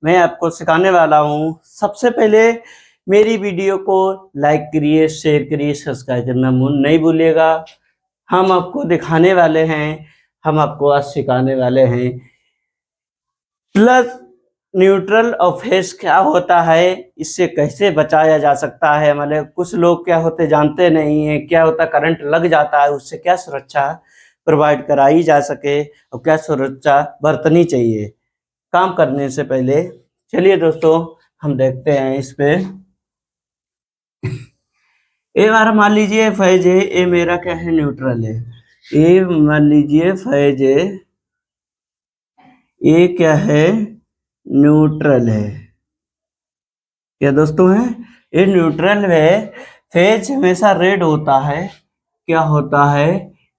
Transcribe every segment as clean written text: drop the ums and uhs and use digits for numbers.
मैं आपको सिखाने वाला हूँ। सबसे पहले मेरी वीडियो को लाइक करिए, शेयर करिए, सब्सक्राइब करना नहीं भूलिएगा। हम आपको दिखाने वाले हैं, हम आपको आज सिखाने वाले हैं प्लस न्यूट्रल और फेज क्या होता है, इससे कैसे बचाया जा सकता है। मतलब कुछ लोग क्या होते जानते नहीं है, क्या होता करंट लग जाता है, उससे क्या सुरक्षा प्रोवाइड कराई जा सके और क्या सुरक्षा बरतनी चाहिए काम करने से पहले। चलिए दोस्तों, हम देखते हैं इस पे। ए बार मान लीजिए फेज है, ए मेरा क्या है, न्यूट्रल है। ए मान लीजिए फेज है, ए क्या है, न्यूट्रल है। क्या दोस्तों है, ये न्यूट्रल है। फेज हमेशा रेड होता है, क्या होता है,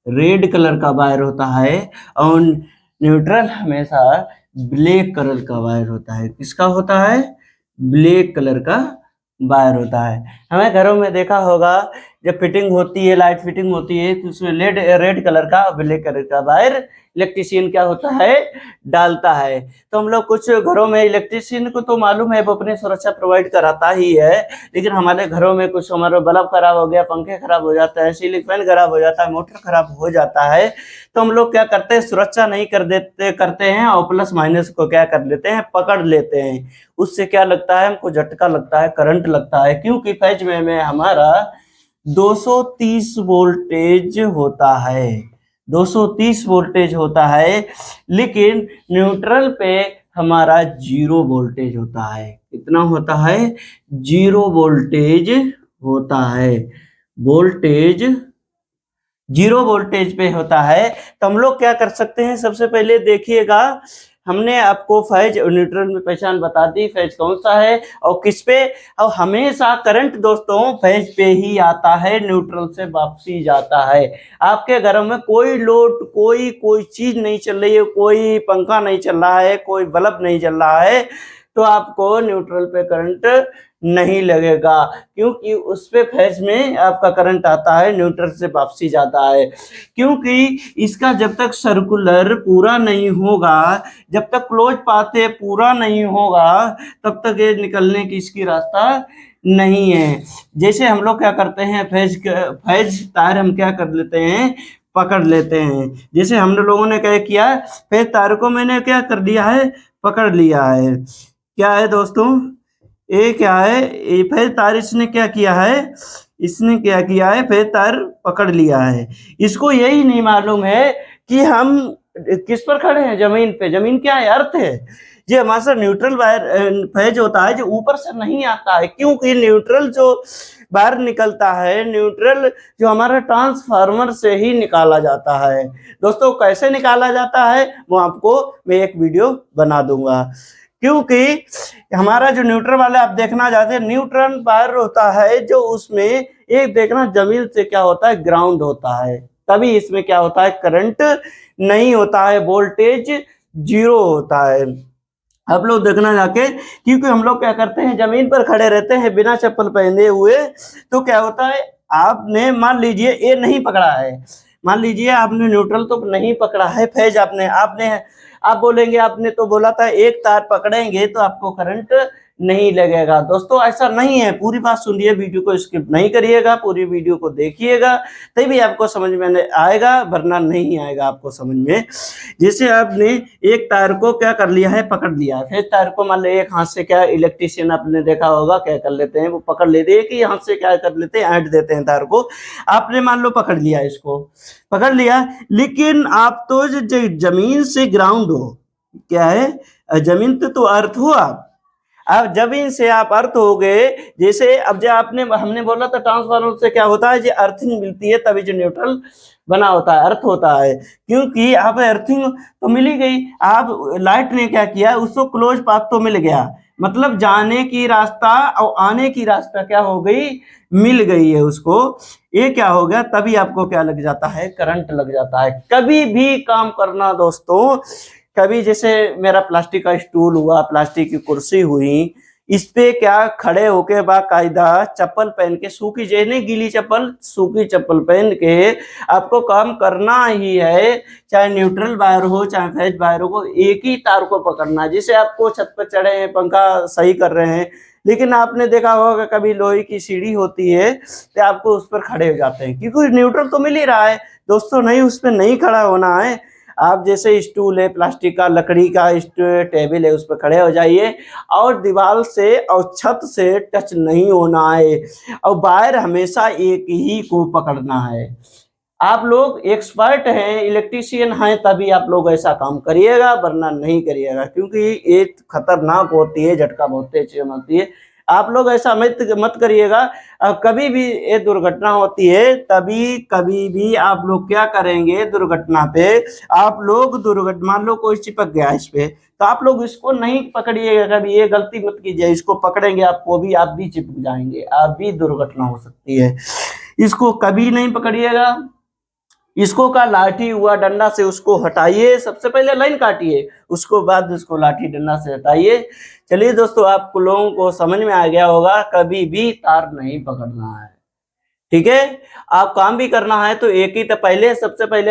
रेड कलर का वायर होता है। और न्यूट्रल हमेशा ब्लैक कलर का वायर होता है। किसका होता है, ब्लैक कलर का वायर होता है। हमें घरों में देखा होगा, जब फिटिंग होती है, लाइट फिटिंग होती है, तो उसमें रेड कलर का और ब्लैक कलर का वायर इलेक्ट्रीशियन क्या होता है, डालता है। तो हम लोग कुछ घरों में इलेक्ट्रीशियन को तो मालूम है वो अपनी सुरक्षा प्रोवाइड कराता ही है, लेकिन हमारे घरों में कुछ हमारा बल्ब खराब हो गया, पंखे खराब हो जाता है, सीलिंग फैन खराब हो जाता है, मोटर खराब हो जाता है, तो हम लोग क्या करते हैं, सुरक्षा नहीं करते हैं और प्लस माइनस को क्या कर लेते हैं, पकड़ लेते हैं। उससे क्या लगता है, हमको झटका लगता है, करंट लगता है, क्योंकि फेज में हमारा 230 वोल्टेज होता है, 230 वोल्टेज होता है। लेकिन न्यूट्रल पे हमारा 0 वोल्टेज होता है। कितना होता है, 0 वोल्टेज होता है। वोल्टेज 0 वोल्टेज पे होता है। तो हम लोग क्या कर सकते हैं, सबसे पहले देखिएगा, हमने आपको फेज और न्यूट्रल में पहचान बता दी, फेज कौन सा है और किस पे। और हमेशा करंट दोस्तों फेज पे ही आता है, न्यूट्रल से वापसी जाता है। आपके घरों में कोई लोड, कोई चीज नहीं चल रही है, कोई पंखा नहीं चल रहा है, कोई बल्ब नहीं चल रहा है, तो आपको न्यूट्रल पे करंट नहीं लगेगा, क्योंकि उस पे फेज में आपका करंट आता है, न्यूट्रल से वापसी जाता है। क्योंकि इसका जब तक सर्कुलर पूरा नहीं होगा, जब तक क्लोज पाथे पूरा नहीं होगा, तब तक ये निकलने की इसकी रास्ता नहीं है। जैसे हम लोग क्या करते हैं, फेज तार हम क्या कर लेते हैं, पकड़ लेते हैं। जैसे हम लोगों ने क्या किया, फेज तार को मैंने क्या कर लिया है, पकड़ लिया है। क्या है दोस्तों, ये क्या है, ये फेज तार इसने क्या किया है, इसने क्या किया है, फेज तार पकड़ लिया है। इसको यही नहीं मालूम है कि हम किस पर खड़े हैं, जमीन पे। जमीन क्या है, अर्थ है। ये हमारा न्यूट्रल वायर फेज होता है, जो ऊपर से नहीं आता है, क्योंकि न्यूट्रल जो बाहर निकलता है, न्यूट्रल जो हमारा ट्रांसफार्मर से ही निकाला जाता है। दोस्तों कैसे निकाला जाता है वो आपको मैं एक वीडियो बना दूंगा, क्योंकि हमारा जो न्यूट्रल वाला आप देखना चाहते हैं, न्यूट्रल वायर होता है जो उसमें एक देखना जमीन से क्या होता है, ग्राउंड होता है, तभी इसमें क्या होता है, करंट नहीं होता है, वोल्टेज 0 होता है। आप लोग देखना जाके, क्योंकि हम लोग क्या करते हैं, जमीन पर खड़े रहते हैं बिना चप्पल पहने हुए, तो क्या होता है, आपने मान लीजिए ये नहीं पकड़ा है, मान लीजिए आपने न्यूट्रल तो नहीं पकड़ा है, फेज आपने आप बोलेंगे आपने तो बोला था एक तार पकड़ेंगे तो आपको करंट नहीं लगेगा। दोस्तों ऐसा नहीं है, पूरी बात सुनिए, वीडियो को स्किप नहीं करिएगा, पूरी वीडियो को देखिएगा, तभी आपको समझ में आएगा, वरना नहीं आएगा आपको समझ में। जैसे आपने एक तार को क्या कर लिया है, पकड़ लिया है, फिर तार को मान लो एक हाथ से, क्या इलेक्ट्रिशियन आपने देखा होगा क्या कर लेते हैं, वो पकड़ लेते हैं, कि हाथ से क्या कर लेते हैं, ऐंठ देते हैं तार को। आपने मान लो पकड़ लिया, इसको पकड़ लिया, लेकिन आप तो जमीन से ग्राउंड हो, क्या है, जमीन पे तो अर्थ हो आप। अब जमीन से आप अर्थ हो गए, जैसे अब जो हमने बोला था ट्रांसफार्मर से क्या होता है, जो अर्थिंग मिलती है तभी जो न्यूट्रल बना होता है, अर्थ होता है। क्योंकि आप अर्थिंग तो मिल ही गई, आप लाइट ने क्या किया, उसको क्लोज पाथ तो मिल गया, मतलब जाने की रास्ता और आने की रास्ता क्या हो गई, मिल गई है उसको। ये क्या हो गया, तभी आपको क्या लग जाता है, करंट लग जाता है। कभी भी काम करना दोस्तों, कभी जैसे मेरा प्लास्टिक का स्टूल हुआ, प्लास्टिक की कुर्सी हुई, इस पे क्या खड़े होके बाकायदा चप्पल पहन के, सूखी नहीं गीली चप्पल, सूखी चप्पल पहन के आपको काम करना ही है, चाहे न्यूट्रल वायर हो चाहे फेज वायर हो, एक ही तार को पकड़ना है। जैसे आपको छत पर चढ़े हैं, पंखा सही कर रहे हैं, लेकिन आपने देखा होगा कभी लोहे की सीढ़ी होती है तो आपको उस पर खड़े हो जाते हैं, क्योंकि न्यूट्रल तो मिल ही रहा है। दोस्तों नहीं, उस पर नहीं खड़ा होना है। आप जैसे स्टूल है, प्लास्टिक का, लकड़ी का टेबल है, उस पर खड़े हो जाइए और दीवार से और छत से टच नहीं होना है, और वायर हमेशा एक ही को पकड़ना है। आप लोग एक्सपर्ट हैं, इलेक्ट्रीशियन हैं, तभी आप लोग ऐसा काम करिएगा, वरना नहीं करिएगा, क्योंकि ये खतरनाक होती है, झटका बहुत तेज होती है। आप लोग ऐसा मत करिएगा। कभी भी ये दुर्घटना होती है, तभी कभी भी आप लोग क्या करेंगे, दुर्घटना पे आप लोग मान लो कोई चिपक गया इस पे, तो आप लोग इसको नहीं पकड़िएगा, कभी ये गलती मत कीजिए। इसको पकड़ेंगे आपको भी, आप भी चिपक जाएंगे, आप भी दुर्घटना हो सकती है। इसको कभी नहीं पकड़िएगा। इसको का लाठी हुआ डंडा से उसको हटाइए, सबसे पहले लाइन काटिए, उसको बाद उसको लाठी डंडा से हटाइए। चलिए दोस्तों, आप लोगों को समझ में आ गया होगा, कभी भी तार नहीं पकड़ना है, ठीक है। आप काम भी करना है तो एक ही, तो पहले सबसे पहले